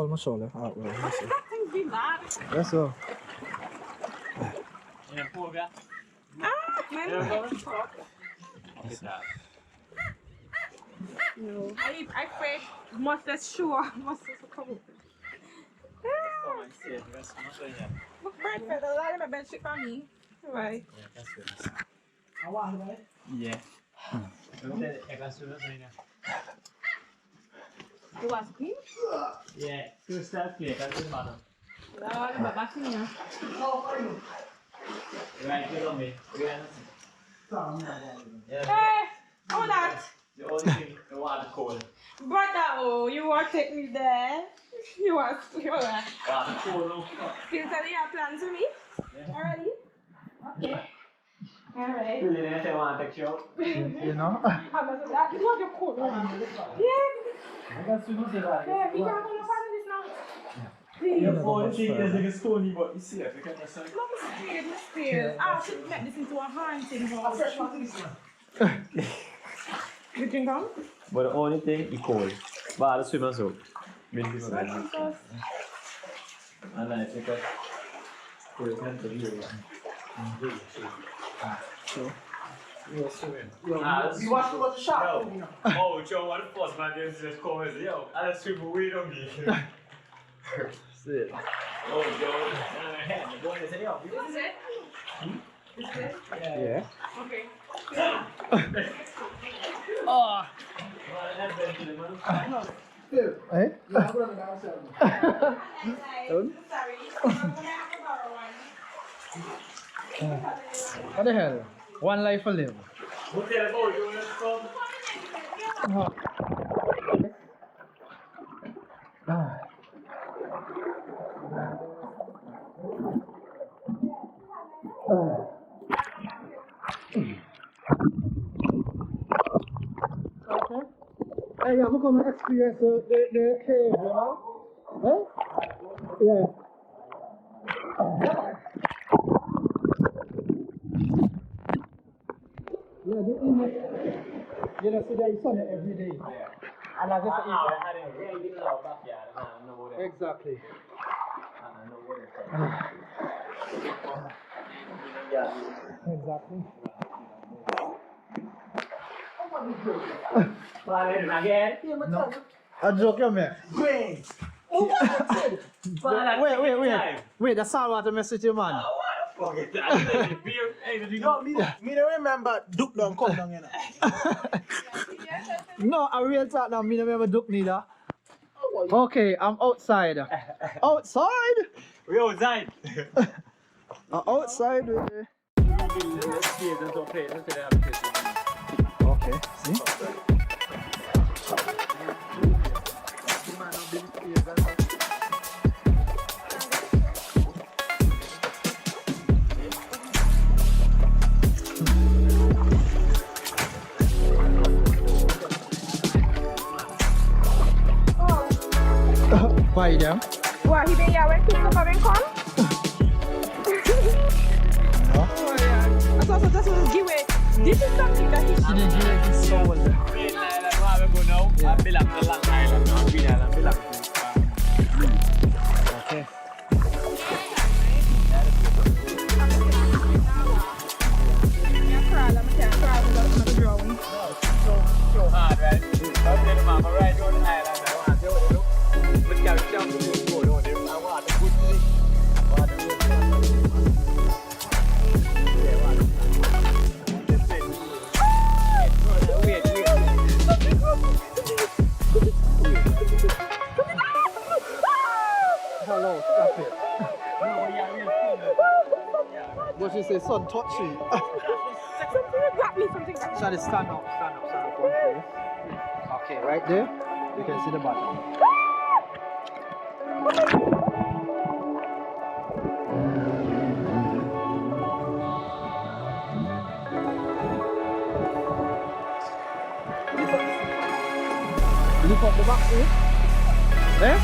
hold my shoulder. Alright, well, Why should that thing be mad? Yes, sir. Yeah, poor guy. Man. No. I fake must as sure must as come up. Look, bird feather, a lot of my bed shit for me. Right. Yeah, that's good. I want it. Yeah. You want to clean? Yeah, two steps clear, that's the bottom. No, I'm back in here. Right, get on me. Hey, hold that. The only thing, the water cold. Brother, oh, you want to take me there? You want to Water cold, no. feel that you have plans for me? Yeah. Already? Okay. Alright. You didn't want to take show. You know? How much is that? You want your coat on? Yeah. I got to do that. Yeah, we can't go no further this now. Please. Your phone thing is like a stony, but you see it, you can't just like. No, I'm scared. I should make this into a haunting house. Fresh one to this one. You drink on? But the only thing is cold. But the swimmer soap. And then I think you can to you. You want to go to shop? Oh, Joe, what the first man is just cold as yo. I just swim away on me. See it. Oh, Joe. The boy is yo. This is it? This is it? Yeah. Okay. Oh. Hey? Yeah, I'm running downstairs. Done? Sorry. I'm going to have to borrow one. What the hell? One life to live. What the hell, Joe? Let's come. Okay. Hey, I'm going to experience the cave, you know? Hey? Yeah. Yeah, the image, you know, see the sun every day. Yeah. And I just I had a really loud backyard and I don't know what it is. exactly. I don't know what it Exactly. Again? No. A joke, you man. Great. Wait, the saltwater message you, man. Forget that. No, me don't remember Duke don't come down here. No, I real talk now, me never duck neither. Okay, I'm outside. Outside? We outside. Outside. Okay, see? Buy them. What, he been here when Christopher been come? No. Oh yeah. I thought that's what give away. This is something that he She didn't give it his soul. Green Island, where we go now? I belong to Long Island now. Green Island belong to Okay. can't crawl without not drowning. so hard, right? I'm telling you, I'm right on the island. I want to do it. But you can't jump to the boat on them. I want to put it. I want to do it. Yeah, I want to. Wait. Hello, stop it. No, yeah. What she say, son, touch you. Something grab me, something grab me. Shall I stand up, one place. Okay, right there, you can see the bottom. Lift up the back, see? There?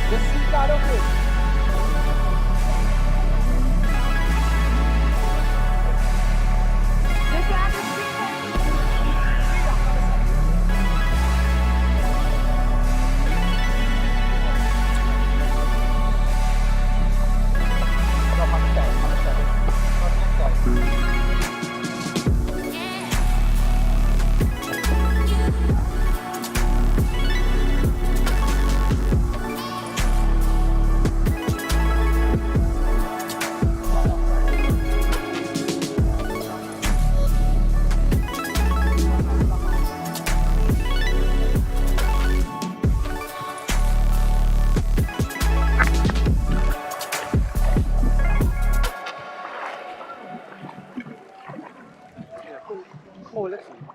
Just sit down up here. Oh, let's see.